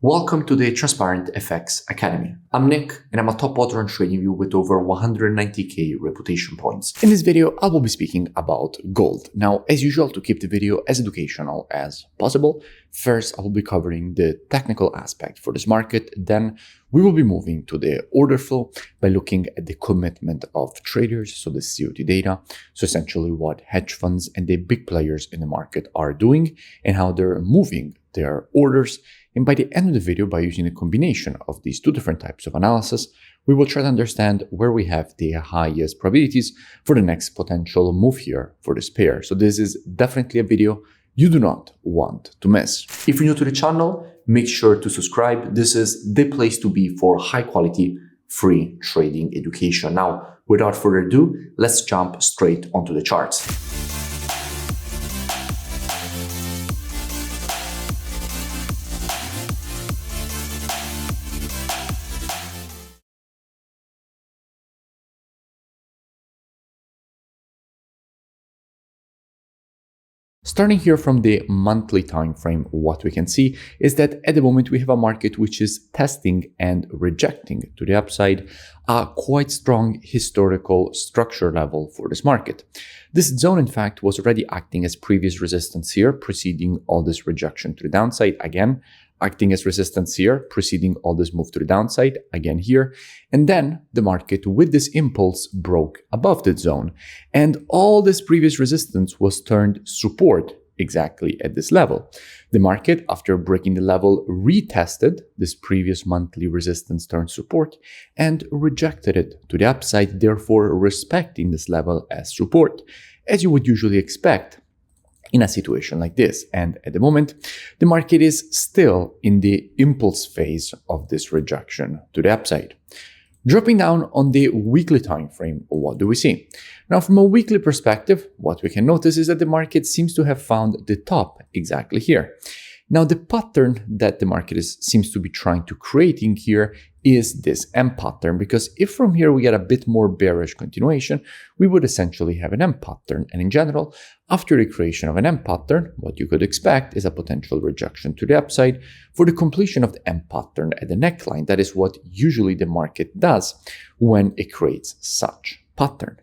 Welcome to the Transparent FX Academy. I'm Nick, and I'm a top author on TradingView with over 190k reputation points. In this video, I will be speaking about gold. Now, as usual, to keep the video as educational as possible, first I will be covering the technical aspect for this market. Then we will be moving to the order flow by looking at the commitment of traders, so the COT data, so essentially what hedge funds and the big players in the market are doing and how they're moving their orders. And by the end of the video, by using a combination of these two different types of analysis, we will try to understand where we have the highest probabilities for the next potential move here for this pair. So this is definitely a video you do not want to miss. If you're new to the channel, make sure to subscribe. This is the place to be for high quality, free trading education. Now, without further ado, let's jump straight onto the charts. Starting here from the monthly time frame, what we can see is that at the moment we have a market which is testing and rejecting to the upside a quite strong historical structure level for this market. This zone, in fact, was already acting as previous resistance here, preceding all this rejection to the downside, again acting as resistance here, preceding all this move to the downside, again here. And then the market with this impulse broke above that zone. And all this previous resistance was turned support exactly at this level. The market, after breaking the level, retested this previous monthly resistance turned support and rejected it to the upside, therefore respecting this level as support, as you would usually expect in a situation like this. And at the moment, the market is still in the impulse phase of this rejection to the upside. Dropping down on the weekly time frame, what do we see? Now, from a weekly perspective, what we can notice is that the market seems to have found the top exactly here. Now, the pattern that the market seems to be trying to create in here is this M pattern, because if from here we get a bit more bearish continuation, we would essentially have an M pattern. And in general, after the creation of an M pattern, what you could expect is a potential rejection to the upside for the completion of the M pattern at the neckline. That is what usually the market does when it creates such pattern.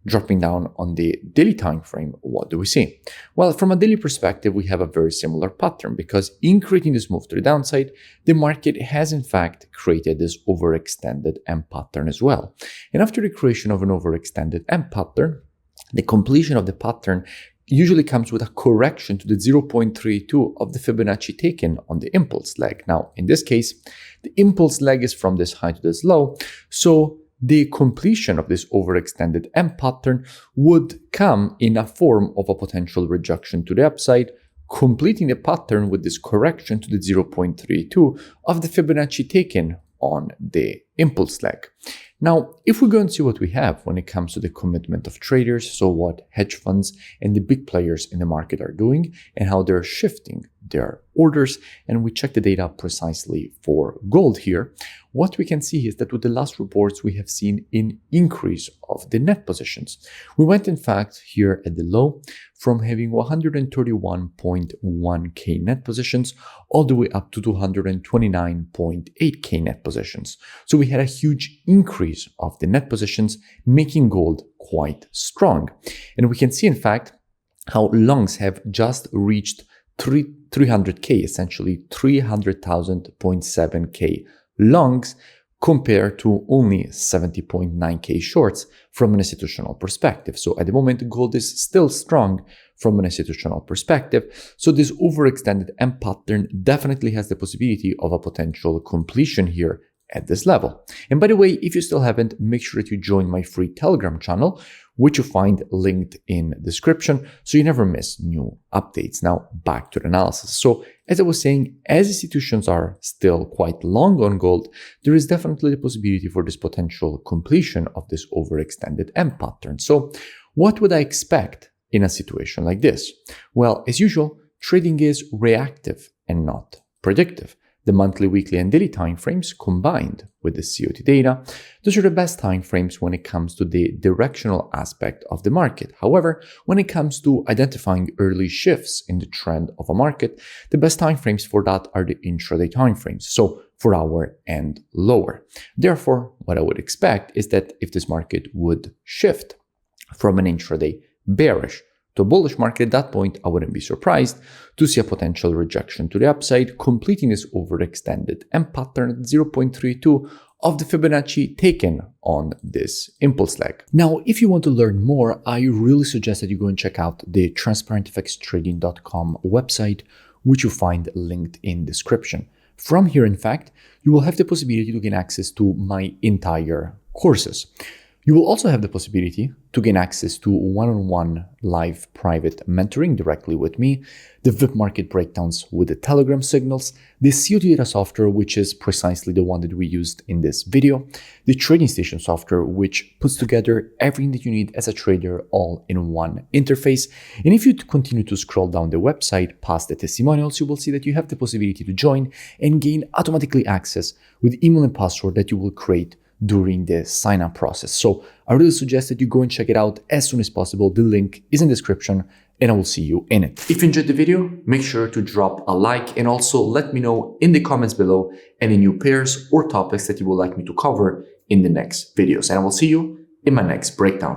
Dropping down on the daily time frame, what do we see? Well, from a daily perspective, we have a very similar pattern, because in creating this move to the downside, the market has in fact created this overextended M pattern as well. And after the creation of an overextended M pattern, the completion of the pattern usually comes with a correction to the 0.32 of the Fibonacci taken on the impulse leg. Now, in this case, the impulse leg is from this high to this low, so the completion of this overextended M pattern would come in a form of a potential rejection to the upside, completing the pattern with this correction to the 0.32 of the Fibonacci taken on the impulse leg. Now, if we go and see what we have when it comes to the commitment of traders, so what hedge funds and the big players in the market are doing and how they're shifting their orders, and we check the data precisely for gold here, what we can see is that with the last reports, we have seen an increase of the net positions. We went, in fact, here at the low from having 131.1k net positions all the way up to 229.8k net positions. So we had a huge increase of the net positions, making gold quite strong. And we can see, in fact, how longs have just reached 300k, essentially 300,000.7k longs, compared to only 70.9k shorts from an institutional perspective. So at the moment, gold is still strong from an institutional perspective. So this overextended M pattern definitely has the possibility of a potential completion here at this level. And by the way, if you still haven't, make sure that you join my free Telegram channel, which you find linked in description, so you never miss new updates. Now, back to the analysis. So as I was saying, as institutions are still quite long on gold, there is definitely the possibility for this potential completion of this overextended M pattern. So what would I expect in a situation like this? Well, as usual, trading is reactive and not predictive. The monthly, weekly, and daily timeframes combined with the COT data, those are the best timeframes when it comes to the directional aspect of the market. However, when it comes to identifying early shifts in the trend of a market, the best timeframes for that are the intraday timeframes, so 4 hour and lower. Therefore, what I would expect is that if this market would shift from an intraday bearish to a bullish market, at that point, I wouldn't be surprised to see a potential rejection to the upside, completing this overextended M pattern at 0.32 of the Fibonacci taken on this impulse leg. Now, if you want to learn more, I really suggest that you go and check out the transparentfxtrading.com website, which you find linked in description. From here, in fact, you will have the possibility to gain access to my entire courses. You will also have the possibility to gain access to one-on-one live private mentoring directly with me, the VIP market breakdowns with the Telegram signals, the COT data software, which is precisely the one that we used in this video, the trading station software, which puts together everything that you need as a trader all in one interface. And if you continue to scroll down the website past the testimonials, you will see that you have the possibility to join and gain automatically access with email and password that you will create during the sign-up process. So I really suggest that you go and check it out as soon as possible. The link is in the description and I will see you in it. If you enjoyed the video, make sure to drop a like and also let me know in the comments below any new pairs or topics that you would like me to cover in the next videos. And I will see you in my next breakdown.